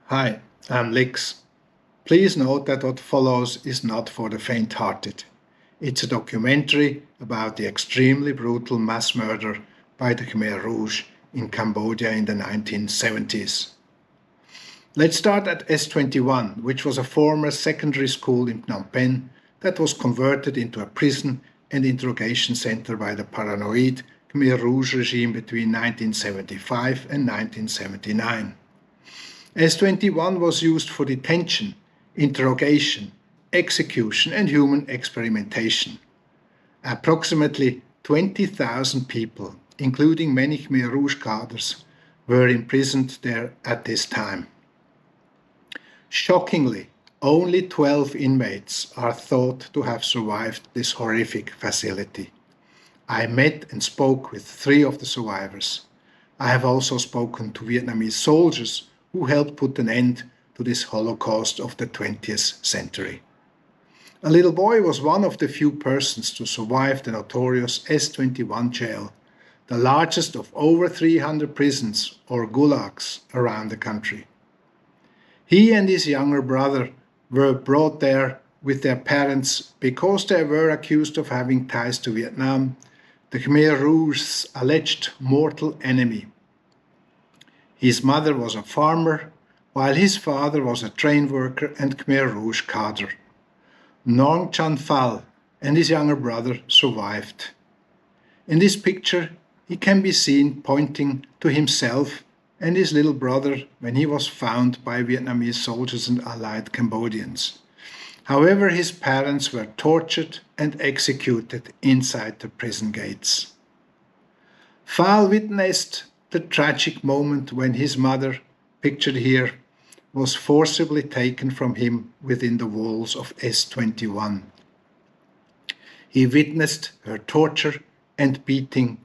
Hi, I'm Lix. Please note that what follows is not for the faint-hearted. It's a documentary about the extremely brutal mass murder by the Khmer Rouge in Cambodia in the 1970s. Let's start at S21, which was a former secondary school in Phnom Penh that was converted into a prison and interrogation center by the paranoid Khmer Rouge regime between 1975 and 1979. S21 was used for detention, interrogation, execution and human experimentation. Approximately 20,000 people, including many Khmer Rouge cadres, were imprisoned there at this time. Shockingly, only 12 inmates are thought to have survived this horrific facility. I met and spoke with 3 of the survivors. I have also spoken to Vietnamese soldiers who helped put an end to this Holocaust of the 20th century. A little boy was one of the few persons to survive the notorious S21 jail, the largest of over 300 prisons or gulags around the country. He and his younger brother were brought there with their parents because they were accused of having ties to Vietnam, the Khmer Rouge's alleged mortal enemy. His mother was a farmer, while his father was a train worker and Khmer Rouge cadre. Nong Chan Phal and his younger brother survived. In this picture, he can be seen pointing to himself and his little brother when he was found by Vietnamese soldiers and allied Cambodians. However, his parents were tortured and executed inside the prison gates. Phal witnessed the tragic moment when his mother, pictured here, was forcibly taken from him within the walls of S21. He witnessed her torture and beating,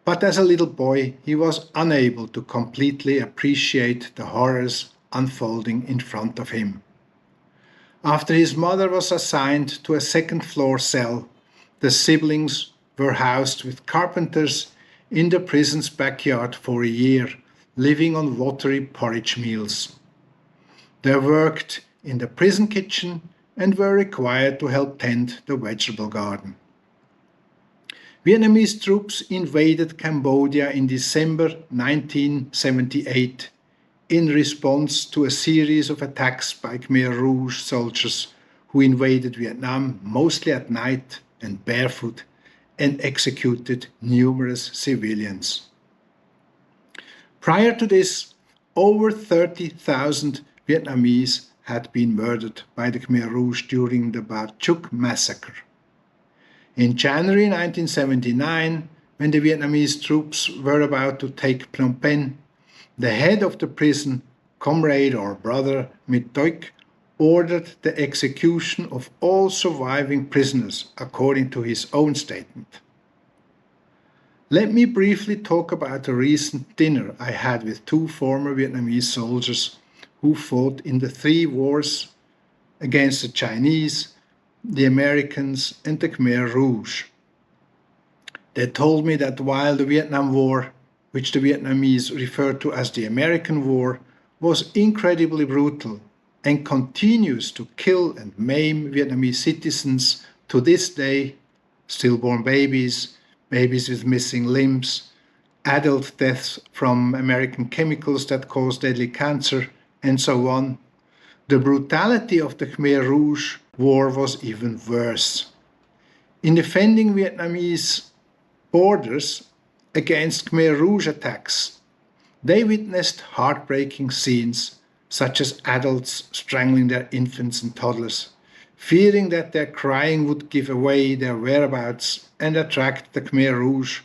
but as a little boy he was unable to completely appreciate the horrors unfolding in front of him. After his mother was assigned to a second-floor cell, the siblings were housed with carpenters in the prison's backyard for a year, living on watery porridge meals. They worked in the prison kitchen and were required to help tend the vegetable garden. Vietnamese troops invaded Cambodia in December 1978 in response to a series of attacks by Khmer Rouge soldiers who invaded Vietnam mostly at night and barefoot and executed numerous civilians. Prior to this, over 30,000 Vietnamese had been murdered by the Khmer Rouge during the Ba Chuk massacre. In January 1979, when the Vietnamese troops were about to take Phnom Penh, the head of the prison, comrade or brother Mit Doik, ordered the execution of all surviving prisoners, according to his own statement. Let me briefly talk about a recent dinner I had with 2 former Vietnamese soldiers who fought in the 3 wars against the Chinese, the Americans and the Khmer Rouge. They told me that while the Vietnam War, which the Vietnamese referred to as the American War, was incredibly brutal and continues to kill and maim Vietnamese citizens to this day, stillborn babies, babies with missing limbs, adult deaths from American chemicals that cause deadly cancer, and so on, the brutality of the Khmer Rouge War was even worse. In defending Vietnamese borders against Khmer Rouge attacks, they witnessed heartbreaking scenes such as adults strangling their infants and toddlers, fearing that their crying would give away their whereabouts and attract the Khmer Rouge,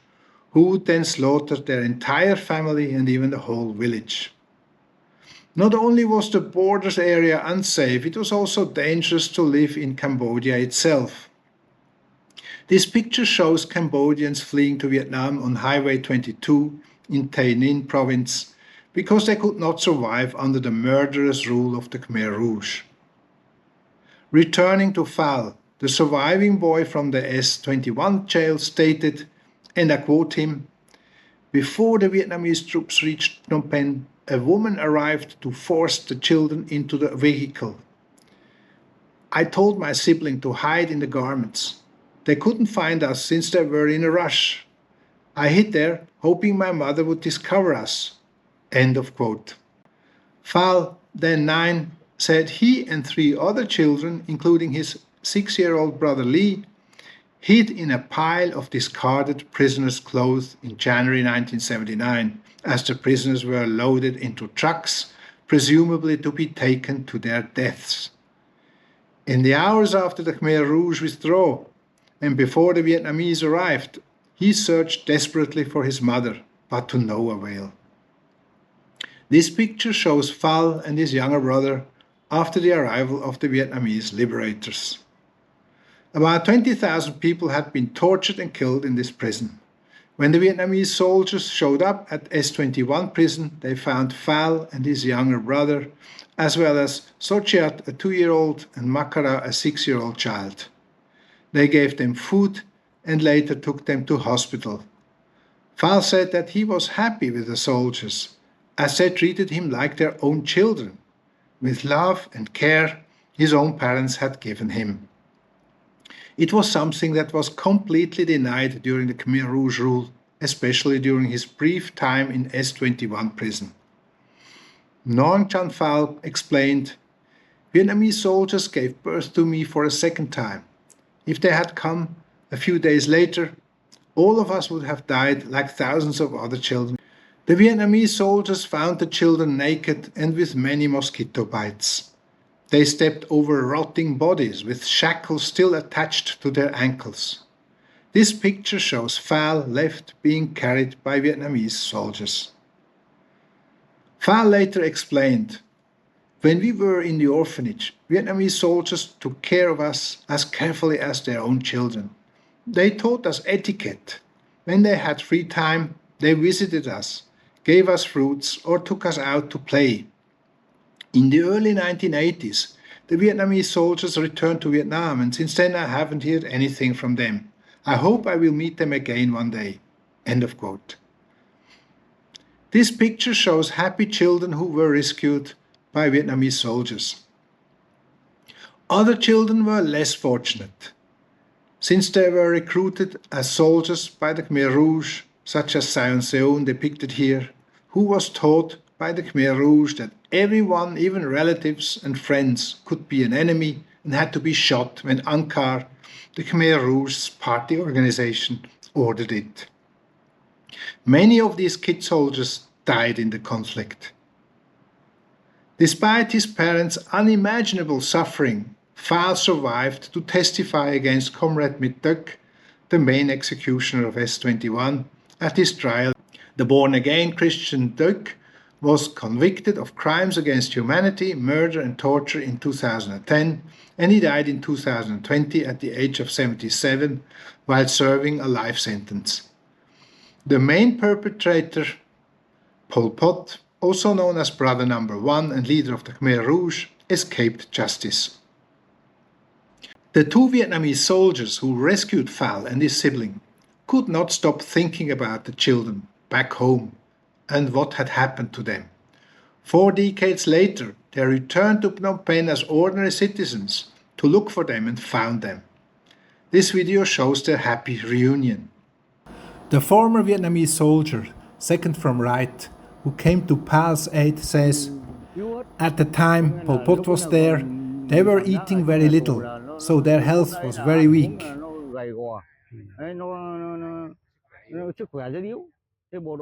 who would then slaughter their entire family and even the whole village. Not only was the borders area unsafe, it was also dangerous to live in Cambodia itself. This picture shows Cambodians fleeing to Vietnam on Highway 22 in Tay Ninh province because they could not survive under the murderous rule of the Khmer Rouge. Returning to Phal, the surviving boy from the S21 jail stated, and I quote him, "Before the Vietnamese troops reached Phnom Penh, a woman arrived to force the children into the vehicle. I told my sibling to hide in the garments. They couldn't find us since they were in a rush. I hid there, hoping my mother would discover us." End of quote. Phal, then 9, said he and 3 other children, including his 6-year-old brother Lee, hid in a pile of discarded prisoners' clothes in January 1979, as the prisoners were loaded into trucks, presumably to be taken to their deaths. In the hours after the Khmer Rouge withdrew, and before the Vietnamese arrived, he searched desperately for his mother, but to no avail. This picture shows Phal and his younger brother after the arrival of the Vietnamese liberators. About 20,000 people had been tortured and killed in this prison. When the Vietnamese soldiers showed up at S21 Prison, they found Phal and his younger brother, as well as Sochiat, a 2-year-old, and Makara, a 6-year-old child. They gave them food and later took them to hospital. Phal said that he was happy with the soldiers, as they treated him like their own children, with love and care his own parents had given him. It was something that was completely denied during the Khmer Rouge rule, especially during his brief time in S21 prison. Nong Chan Phal explained, "Vietnamese soldiers gave birth to me for a second time. If they had come a few days later, all of us would have died like thousands of other children. The Vietnamese soldiers found the children naked and with many mosquito bites. They stepped over rotting bodies with shackles still attached to their ankles. This picture shows Phal left being carried by Vietnamese soldiers." Phal later explained, "When we were in the orphanage, Vietnamese soldiers took care of us as carefully as their own children. They taught us etiquette. When they had free time, they visited us, gave us fruits, or took us out to play. In the early 1980s, the Vietnamese soldiers returned to Vietnam, and since then I haven't heard anything from them. I hope I will meet them again one day." End of quote. This picture shows happy children who were rescued by Vietnamese soldiers. Other children were less fortunate. Since they were recruited as soldiers by the Khmer Rouge, such as Sion Seon depicted here, who was taught by the Khmer Rouge that everyone, even relatives and friends, could be an enemy and had to be shot when Ankar, the Khmer Rouge's party organization, ordered it. Many of these kid soldiers died in the conflict. Despite his parents' unimaginable suffering, Phal survived to testify against Comrade Mit Duc, the main executioner of S21, at his trial. The born-again Christian Duc was convicted of crimes against humanity, murder and torture in 2010, and he died in 2020 at the age of 77 while serving a life sentence. The main perpetrator, Pol Pot, also known as Brother Number 1 and leader of the Khmer Rouge, escaped justice. The 2 Vietnamese soldiers who rescued Phal and his sibling could not stop thinking about the children back home and what had happened to them. 4 decades later, they returned to Phnom Penh as ordinary citizens to look for them and found them. This video shows their happy reunion. The former Vietnamese soldier, second from right, who came to Phal's aid, says, "At the time Pol Pot was there, they were eating very little, so their health was very weak.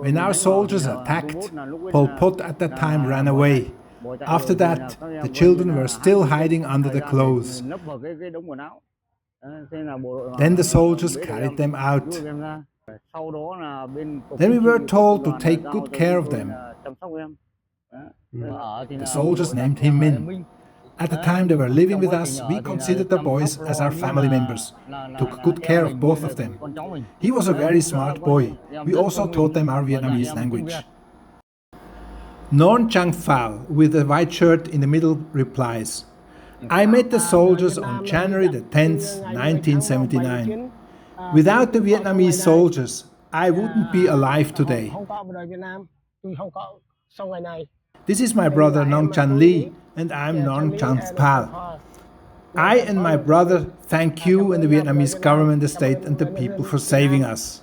When our soldiers attacked, Pol Pot at that time ran away. After that, the children were still hiding under the clothes. Then the soldiers carried them out. Then we were told to take good care of them. The soldiers named him Min. At the time they were living with us, we considered the boys as our family members, took good care of both of them. He was a very smart boy. We also taught them our Vietnamese language." Non Chang Phal, with the white shirt in the middle, replies, "I met the soldiers on January the 10th, 1979. Without the Vietnamese soldiers, I wouldn't be alive today. This is my brother Nong Chan Lee, and I'm Nong Chan's pal. I and my brother thank you and the Vietnamese government, the state, and the people for saving us.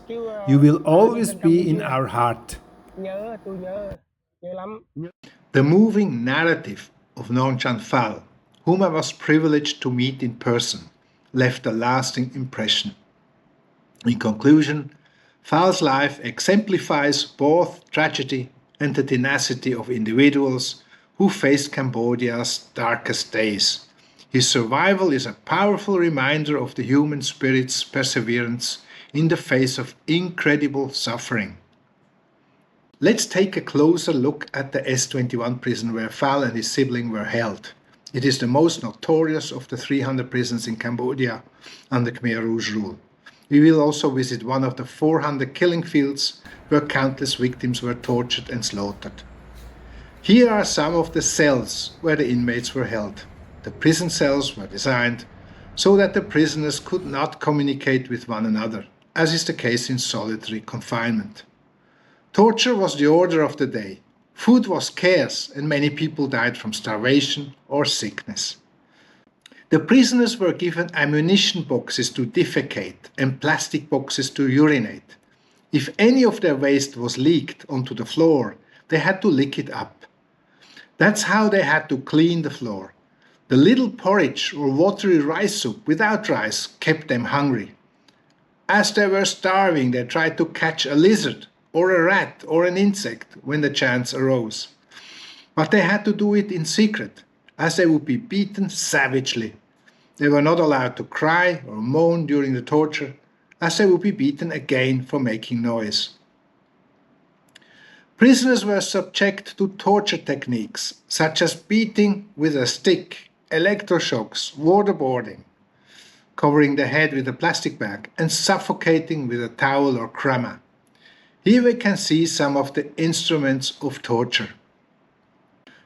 You will always be in our heart. The moving narrative of Nong Chan Phal, whom I was privileged to meet in person, left a lasting impression. In conclusion, Phal's life exemplifies both tragedy and the tenacity of individuals who faced Cambodia's darkest days. His survival is a powerful reminder of the human spirit's perseverance in the face of incredible suffering. Let's take a closer look at the S21 prison where Phal and his sibling were held. It is the most notorious of the 300 prisons in Cambodia under Khmer Rouge rule. We will also visit one of the 400 killing fields where countless victims were tortured and slaughtered. Here are some of the cells where the inmates were held. The prison cells were designed so that the prisoners could not communicate with one another, as is the case in solitary confinement. Torture was the order of the day. Food was scarce and many people died from starvation or sickness. The prisoners were given ammunition boxes to defecate and plastic boxes to urinate. If any of their waste was leaked onto the floor, they had to lick it up. That's how they had to clean the floor. The little porridge or watery rice soup without rice kept them hungry. As they were starving, they tried to catch a lizard or a rat or an insect when the chance arose. But they had to do it in secret, as they would be beaten savagely. They were not allowed to cry or moan during the torture, as they would be beaten again for making noise. Prisoners were subject to torture techniques such as beating with a stick, electroshocks, waterboarding, covering the head with a plastic bag, and suffocating with a towel or crama. Here we can see some of the instruments of torture.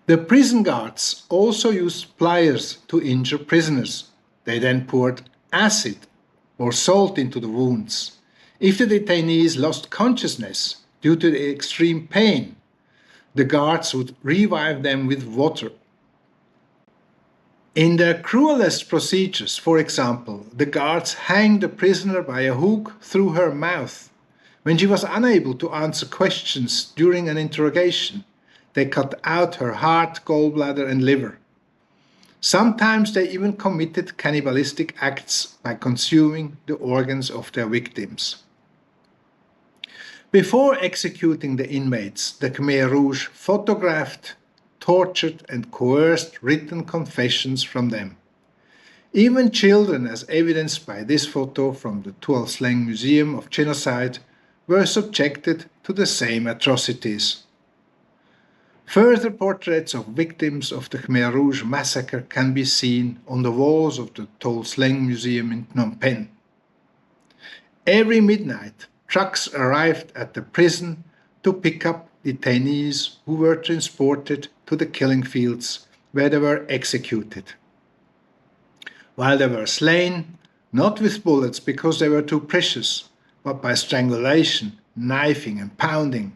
The prison guards also used pliers to injure prisoners. They then poured acid or salt into the wounds. If the detainees lost consciousness due to the extreme pain, the guards would revive them with water. In their cruelest procedures, for example, the guards hanged the prisoner by a hook through her mouth. When she was unable to answer questions during an interrogation, they cut out her heart, gallbladder, and liver. Sometimes they even committed cannibalistic acts by consuming the organs of their victims. Before executing the inmates, the Khmer Rouge photographed, tortured, and coerced written confessions from them. Even children, as evidenced by this photo from the Tuol Sleng Museum of Genocide, were subjected to the same atrocities. Further portraits of victims of the Khmer Rouge massacre can be seen on the walls of the Tuol Sleng Museum in Phnom Penh. Every midnight, trucks arrived at the prison to pick up detainees who were transported to the killing fields where they were executed. While they were slain, not with bullets because they were too precious, but by strangulation, knifing, and pounding.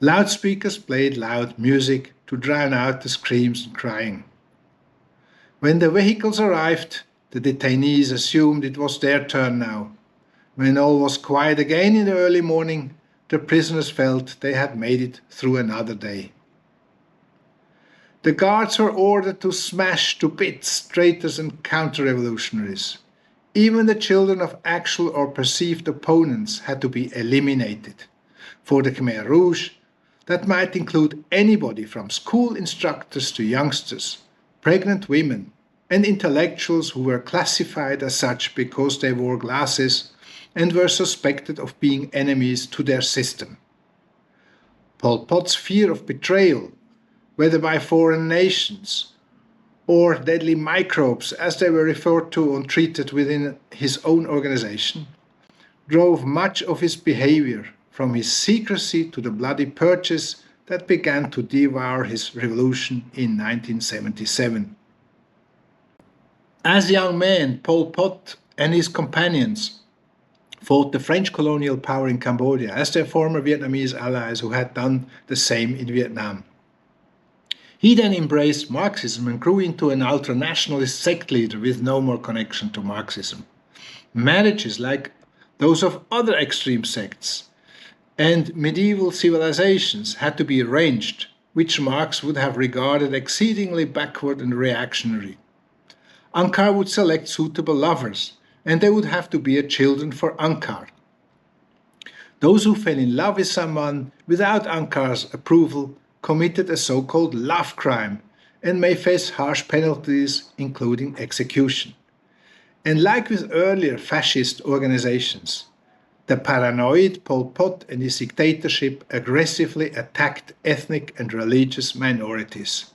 Loudspeakers played loud music to drown out the screams and crying. When the vehicles arrived, the detainees assumed it was their turn now. When all was quiet again in the early morning, the prisoners felt they had made it through another day. The guards were ordered to smash to bits traitors and counter-revolutionaries. Even the children of actual or perceived opponents had to be eliminated. For the Khmer Rouge, that might include anybody from school instructors to youngsters, pregnant women, and intellectuals who were classified as such because they wore glasses and were suspected of being enemies to their system. Pol Pot's fear of betrayal, whether by foreign nations or deadly microbes as they were referred to and treated within his own organization, drove much of his behavior, from his secrecy to the bloody purges that began to devour his revolution in 1977. As young men, Pol Pot and his companions fought the French colonial power in Cambodia as their former Vietnamese allies who had done the same in Vietnam. He then embraced Marxism and grew into an ultranationalist sect leader with no more connection to Marxism. Marriages like those of other extreme sects and medieval civilizations had to be arranged, which Marx would have regarded exceedingly backward and reactionary. Ankar would select suitable lovers, and they would have to be children for Ankar. Those who fell in love with someone without Ankar's approval committed a so-called love crime and may face harsh penalties, including execution. And like with earlier fascist organizations, the paranoid Pol Pot and his dictatorship aggressively attacked ethnic and religious minorities.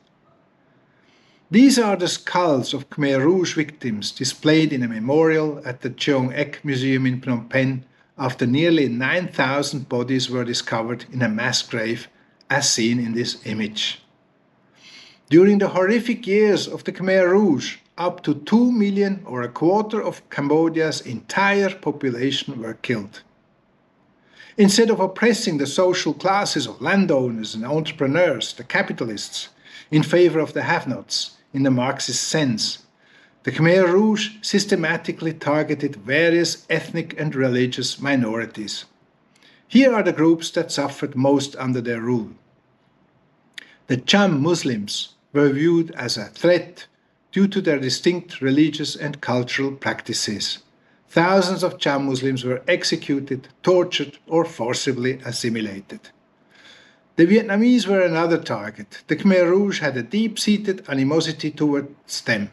These are the skulls of Khmer Rouge victims displayed in a memorial at the Cheong Ek Museum in Phnom Penh after nearly 9,000 bodies were discovered in a mass grave as seen in this image. During the horrific years of the Khmer Rouge, up to 2 million or a quarter of Cambodia's entire population were killed. Instead of oppressing the social classes of landowners and entrepreneurs, the capitalists, in favor of the have-nots, in the Marxist sense, the Khmer Rouge systematically targeted various ethnic and religious minorities. Here are the groups that suffered most under their rule. The Cham Muslims were viewed as a threat due to their distinct religious and cultural practices. Thousands of Cham Muslims were executed, tortured, or forcibly assimilated. The Vietnamese were another target. The Khmer Rouge had a deep-seated animosity towards them.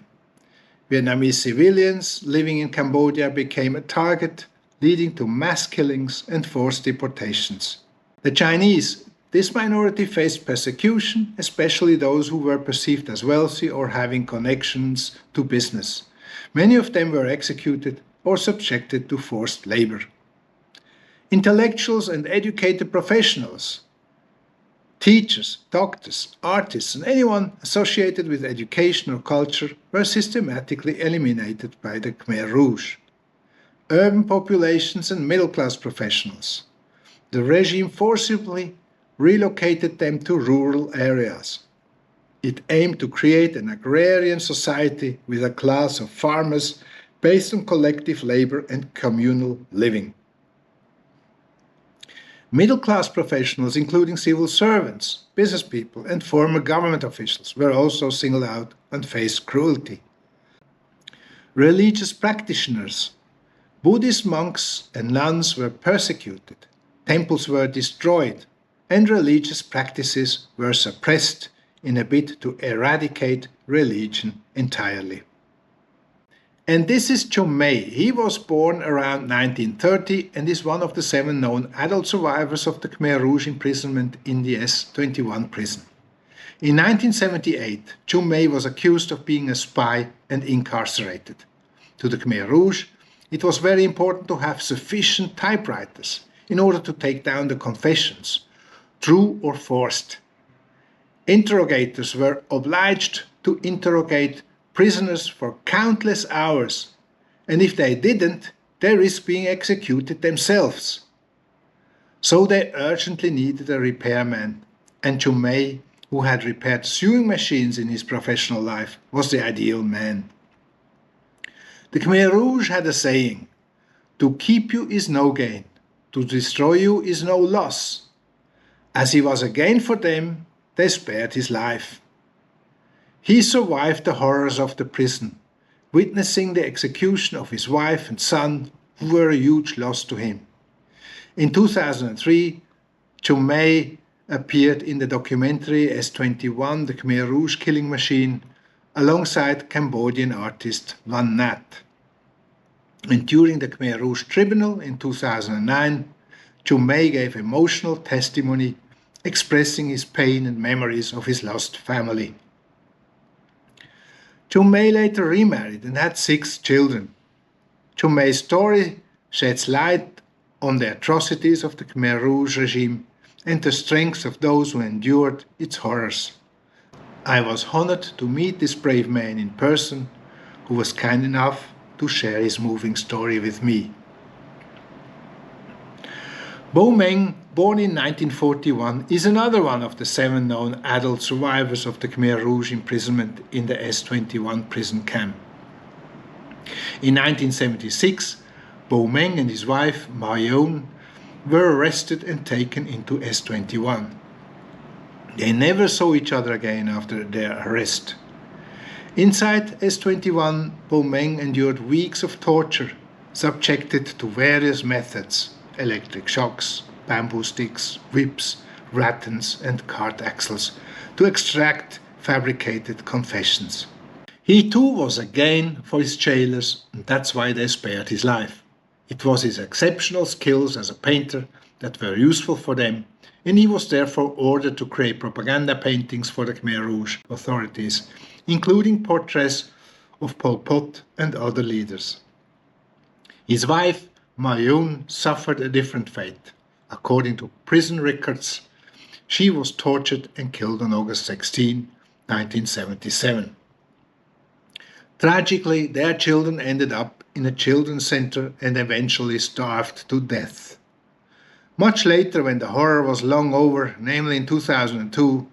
Vietnamese civilians living in Cambodia became a target, leading to mass killings and forced deportations. The Chinese, this minority faced persecution, especially those who were perceived as wealthy or having connections to business. Many of them were executed or subjected to forced labor. Intellectuals and educated professionals, teachers, doctors, artists, and anyone associated with education or culture were systematically eliminated by the Khmer Rouge. Urban populations and middle-class professionals. The regime forcibly relocated them to rural areas. It aimed to create an agrarian society with a class of farmers based on collective labor and communal living. Middle-class professionals, including civil servants, business people, and former government officials, were also singled out and faced cruelty. Religious practitioners, Buddhist monks and nuns were persecuted, temples were destroyed, and religious practices were suppressed in a bid to eradicate religion entirely. And this is Chum May. He was born around 1930 and is one of the 7 known adult survivors of the Khmer Rouge imprisonment in the S21 prison. In 1978, Chum May was accused of being a spy and incarcerated. To the Khmer Rouge, it was very important to have sufficient typewriters in order to take down the confessions, true or forced. Interrogators were obliged to interrogate prisoners for countless hours, and if they didn't, they risked being executed themselves. So they urgently needed a repairman, and Chum May, who had repaired sewing machines in his professional life, was the ideal man. The Khmer Rouge had a saying, "To keep you is no gain, to destroy you is no loss." As he was a gain for them, they spared his life. He survived the horrors of the prison, witnessing the execution of his wife and son, who were a huge loss to him. In 2003, Chum May appeared in the documentary S21, The Khmer Rouge Killing Machine, alongside Cambodian artist Van Nat. And during the Khmer Rouge Tribunal in 2009, Chum May gave emotional testimony expressing his pain and memories of his lost family. Chum May later remarried and had 6 children. Chum May's story sheds light on the atrocities of the Khmer Rouge regime and the strength of those who endured its horrors. I was honored to meet this brave man in person, who was kind enough to share his moving story with me. Bo Meng, born in 1941, is another one of the 7 known adult survivors of the Khmer Rouge imprisonment in the S21 prison camp. In 1976, Bo Meng and his wife, Ma Yeon, were arrested and taken into S21. They never saw each other again after their arrest. Inside S21, Bo Meng endured weeks of torture, subjected to various methods: electric shocks, bamboo sticks, whips, rattans and cart axles, to extract fabricated confessions. He too was a gain for his jailers, and that's why they spared his life. It was his exceptional skills as a painter that were useful for them, and he was therefore ordered to create propaganda paintings for the Khmer Rouge authorities, including portraits of Pol Pot and other leaders. His wife, Ma Yeon, suffered a different fate. According to prison records, she was tortured and killed on August 16, 1977. Tragically, their children ended up in a children's center and eventually starved to death. Much later, when the horror was long over, namely in 2002,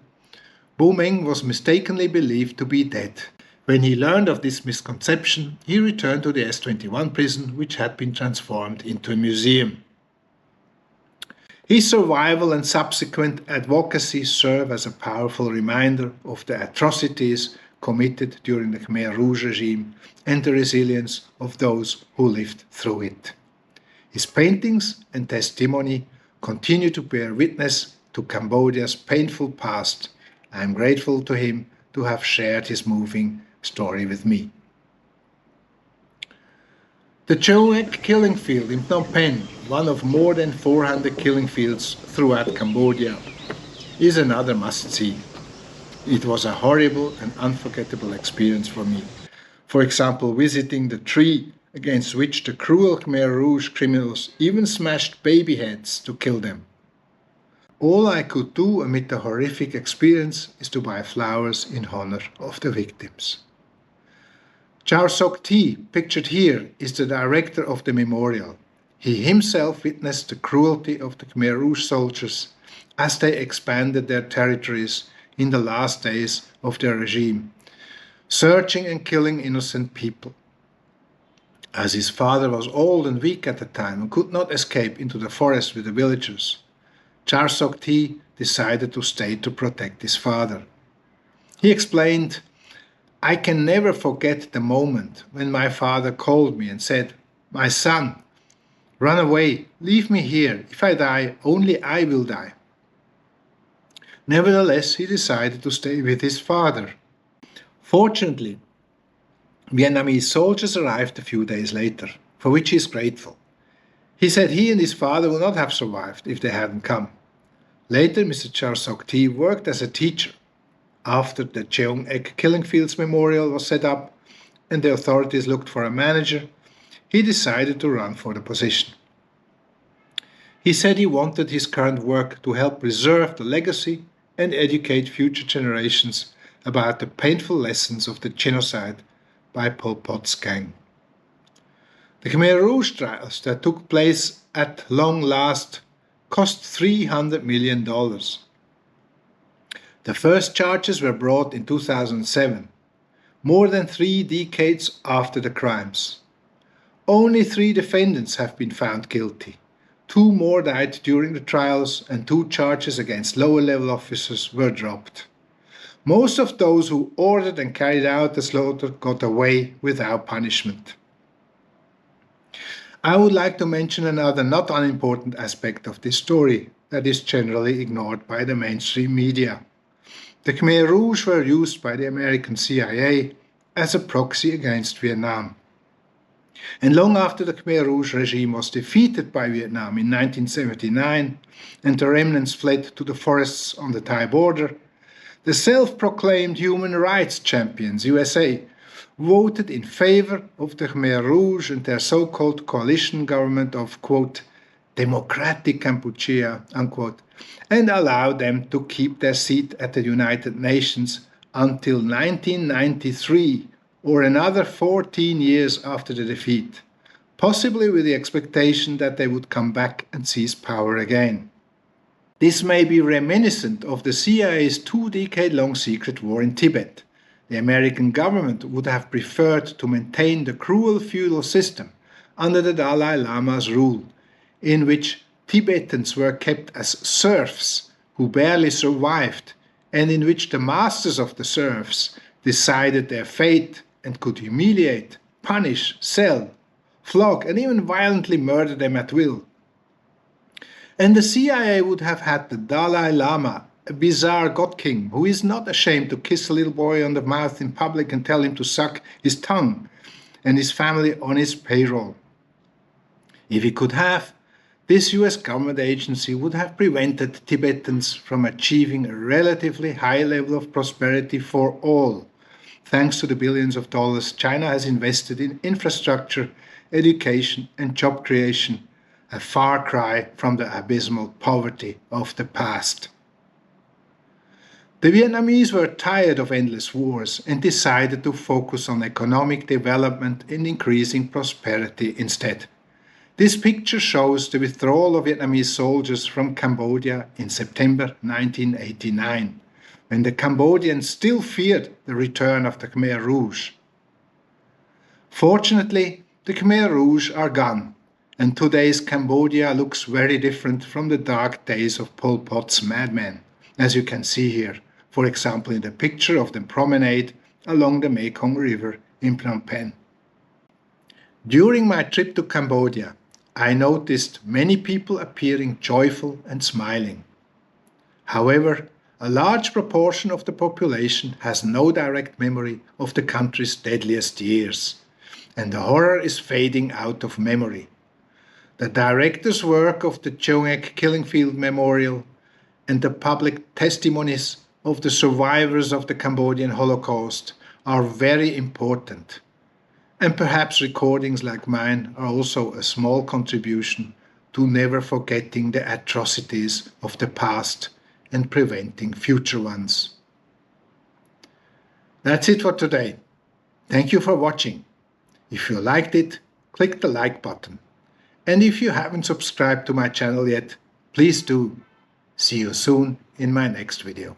Bo Meng was mistakenly believed to be dead. When he learned of this misconception, he returned to the S21 prison, which had been transformed into a museum. His survival and subsequent advocacy serve as a powerful reminder of the atrocities committed during the Khmer Rouge regime and the resilience of those who lived through it. His paintings and testimony continue to bear witness to Cambodia's painful past. I am grateful to him to have shared his moving story with me. The Choek killing field in Phnom Penh, one of more than 400 killing fields throughout Cambodia, is another must-see. It was a horrible and unforgettable experience for me. For example, visiting the tree against which the cruel Khmer Rouge criminals even smashed baby heads to kill them. All I could do amid the horrific experience is to buy flowers in honor of the victims. Chau Sok Thi, pictured here, is the director of the memorial. He himself witnessed the cruelty of the Khmer Rouge soldiers as they expanded their territories in the last days of their regime, searching and killing innocent people. As his father was old and weak at the time and could not escape into the forest with the villagers, Chau Sok Thi decided to stay to protect his father. He explained, "I can never forget the moment when my father called me and said, 'My son, run away, leave me here. If I die, only I will die.' Nevertheless, he decided to stay with his father. Fortunately, Vietnamese soldiers arrived a few days later, for which he is grateful. He said he and his father would not have survived if they hadn't come. Later, Mr. Chau Sok Thi worked as a teacher. After the Cheong Ek Killing Fields Memorial was set up and the authorities looked for a manager, he decided to run for the position. He said he wanted his current work to help preserve the legacy and educate future generations about the painful lessons of the genocide by Pol Pot's gang. The Khmer Rouge trials that took place at long last cost $300 million. The first charges were brought in 2007, more than 3 decades after the crimes. Only 3 defendants have been found guilty. 2 more died during the trials and 2 charges against lower-level officers were dropped. Most of those who ordered and carried out the slaughter got away without punishment. I would like to mention another not unimportant aspect of this story that is generally ignored by the mainstream media. The Khmer Rouge were used by the American CIA as a proxy against Vietnam. And long after the Khmer Rouge regime was defeated by Vietnam in 1979 and the remnants fled to the forests on the Thai border, the self-proclaimed human rights champions, USA, voted in favor of the Khmer Rouge and their so-called coalition government of, quote, democratic Kampuchea, unquote, and allowed them to keep their seat at the United Nations until 1993, or another 14 years after the defeat, possibly with the expectation that they would come back and seize power again. This may be reminiscent of the CIA's 2-decade-long secret war in Tibet. The American government would have preferred to maintain the cruel feudal system under the Dalai Lama's rule, in which Tibetans were kept as serfs who barely survived, and in which the masters of the serfs decided their fate and could humiliate, punish, sell, flog, and even violently murder them at will. And the CIA would have had the Dalai Lama, a bizarre god king who is not ashamed to kiss a little boy on the mouth in public and tell him to suck his tongue, and his family on his payroll. If he could have, this US government agency would have prevented Tibetans from achieving a relatively high level of prosperity for all, thanks to the billions of dollars China has invested in infrastructure, education, and job creation, a far cry from the abysmal poverty of the past. The Vietnamese were tired of endless wars and decided to focus on economic development and increasing prosperity instead. This picture shows the withdrawal of Vietnamese soldiers from Cambodia in September 1989, when the Cambodians still feared the return of the Khmer Rouge. Fortunately, the Khmer Rouge are gone, and today's Cambodia looks very different from the dark days of Pol Pot's madmen, as you can see here, for example in the picture of the promenade along the Mekong River in Phnom Penh. During my trip to Cambodia, I noticed many people appearing joyful and smiling. However, a large proportion of the population has no direct memory of the country's deadliest years, and the horror is fading out of memory. The director's work of the Choeung Ek Killing Field Memorial and the public testimonies of the survivors of the Cambodian Holocaust are very important. And perhaps recordings like mine are also a small contribution to never forgetting the atrocities of the past and preventing future ones. That's it for today. Thank you for watching. If you liked it, click the like button. And if you haven't subscribed to my channel yet, please do. See you soon in my next video.